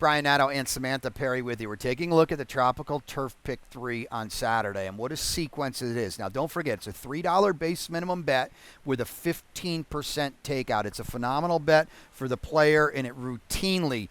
Brian Nadeau and Samantha Perry with you. We're taking a look at the Tropical Turf Pick 3 on Saturday and what a sequence it is. Now, don't forget, it's a $3 base minimum bet with a 15% takeout. It's a phenomenal bet for the player, and it routinely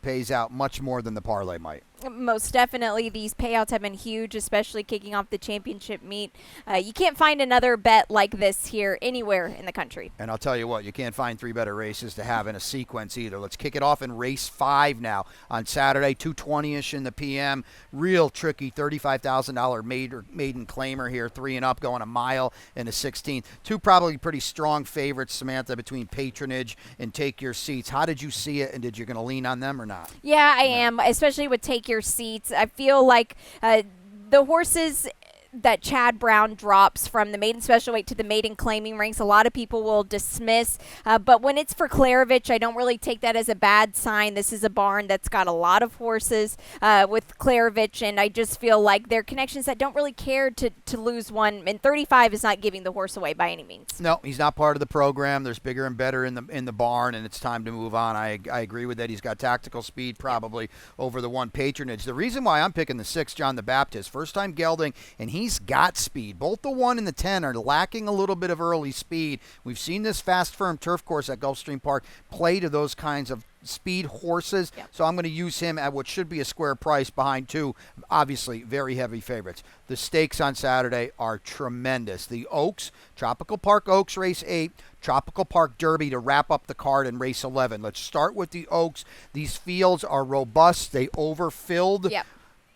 pays out much more than the parlay might. Most definitely. These payouts have been huge, especially kicking off the championship meet. You can't find another bet like this here anywhere in the country. And I'll tell you what, you can't find three better races to have in a sequence either. Let's kick it off in race 5 now on Saturday, 2:20ish in the p.m. Real tricky $35,000 maiden claimer here, 3 and up, going a mile in a 16th. Two probably pretty strong favorites, Samantha, between Patronage and Take Your Seats. How did you see it, and did you going to lean on them or not? Yeah, I am, especially with Take Your Seats. I feel like the horses that Chad Brown drops from the maiden special weight to the maiden claiming ranks, a lot of people will dismiss. But when it's for Klarovich, I don't really take that as a bad sign. This is a barn that's got a lot of horses with Klarovich, and I just feel like they're connections that don't really care to lose one. And 35 is not giving the horse away by any means. No, he's not part of the program. There's bigger and better in the barn, and it's time to move on. I agree with that. He's got tactical speed probably over the one Patronage. The reason why I'm picking the 6, John the Baptist, first time gelding, and he's got speed. Both the 1 and the 10 are lacking a little bit of early speed. We've seen this fast firm turf course at Gulfstream Park play to those kinds of speed horses. Yep. So I'm going to use him at what should be a square price behind 2, obviously very heavy favorites. The stakes on Saturday are tremendous. The Oaks, Tropical Park Oaks race 8, Tropical Park Derby to wrap up the card in race 11. Let's start with the Oaks. These fields are robust. They overfilled. Yep.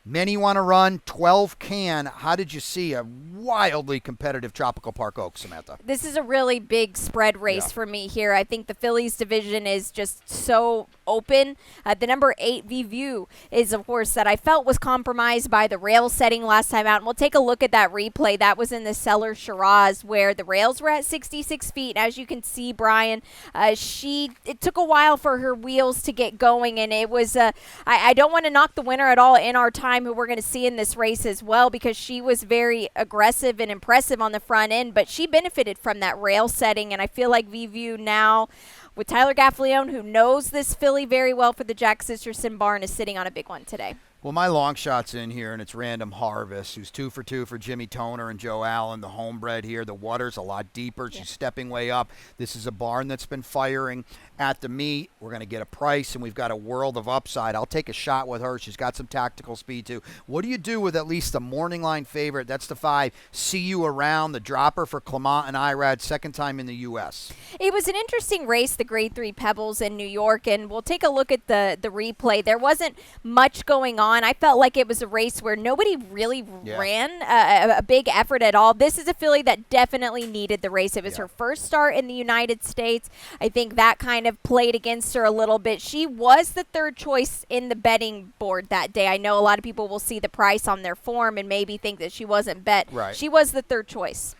Many want to run, 12 can. How did you see a wildly competitive Tropical Park Oaks, Samantha? This is a really big spread race for me here. I think the Phillies division is just so open. The number 8 VView is a horse that I felt was compromised by the rail setting last time out. And we'll take a look at that replay. That was in the Cellar Shiraz where the rails were at 66 feet. As you can see, Brian, it took a while for her wheels to get going. And it was, I don't want to knock the winner at all in our time, who we're going to see in this race as well, because she was very aggressive and impressive on the front end, but she benefited from that rail setting. And I feel like VView now, with Tyler Gaffalione, who knows this filly very well for the Jack Sisterson barn, is sitting on a big one today. Well, my long shot's in here, and it's Random Harvest, who's 2 for 2 for Jimmy Toner and Joe Allen, the homebred here. The water's a lot deeper. She's stepping way up. This is a barn that's been firing at the meet. We're going to get a price, and we've got a world of upside. I'll take a shot with her. She's got some tactical speed, too. What do you do with at least the morning line favorite? That's the 5. See You Around, the dropper for Clement and Irad, second time in the U.S. It was an interesting race, the Grade 3 Pebbles in New York, and we'll take a look at the replay. There wasn't much going on. I felt like it was a race where nobody really ran a big effort at all. This is a filly that definitely needed the race. It was her first start in the United States. I think that kind of played against her a little bit. She was the 3rd choice in the betting board that day. I know a lot of people will see the price on their form and maybe think that she wasn't bet. Right. She was the 3rd choice.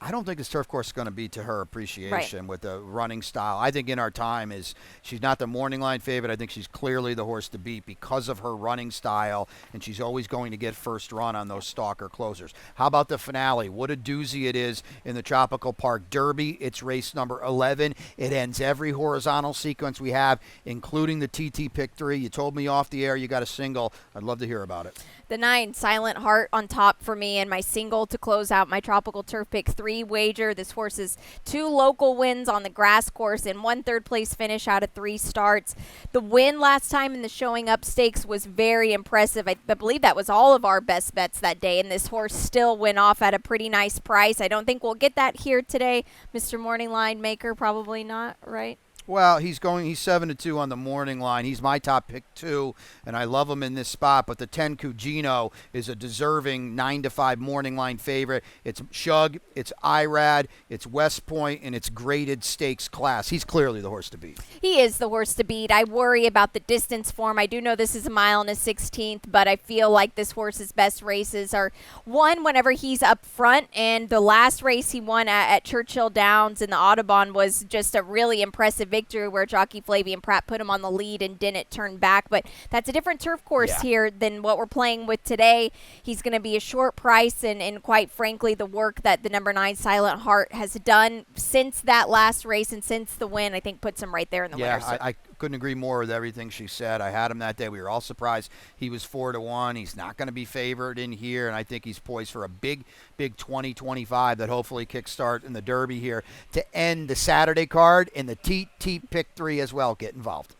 I don't think this turf course is going to be to her appreciation with the running style. I think in our time she's not the morning line favorite. I think she's clearly the horse to beat because of her running style, and she's always going to get first run on those stalker closers. How about the finale? What a doozy it is in the Tropical Park Derby. It's race number 11. It ends every horizontal sequence we have, including the TT Pick 3. You told me off the air you got a single. I'd love to hear about it. The 9, Silent Heart, on top for me, and my single to close out my Tropical Turf Pick 3 wager. This horse is 2 local wins on the grass course and 1 third-place finish out of 3 starts. The win last time in the Showing Up Stakes was very impressive. I believe that was all of our best bets that day, and this horse still went off at a pretty nice price. I don't think we'll get that here today. Mr. Morning Line Maker, probably not, right? Well, he's 7-2 on the morning line. He's my top pick, too, and I love him in this spot. But the 10 Cugino is a deserving 9-5 morning line favorite. It's Shug, it's Irad, it's West Point, and it's graded stakes class. He's clearly the horse to beat. He is the horse to beat. I worry about the distance form. I do know this is a mile and a 16th, but I feel like this horse's best races are won whenever he's up front. And the last race he won at Churchill Downs in the Audubon was just a really impressive victory where jockey Flavian Pratt put him on the lead and didn't turn back. But that's a different turf course here than what we're playing with today. He's going to be a short price, and quite frankly, the work that the number 9 Silent Heart has done since that last race and since the win, I think puts him right there in the winner's. I couldn't agree more with everything she said. I had him that day. We were all surprised he was 4-1. He's not going to be favored in here, and I think he's poised for a big 2025 that hopefully kickstart in the Derby here to end the Saturday card, and the Teat Pick 3 as well. Get involved.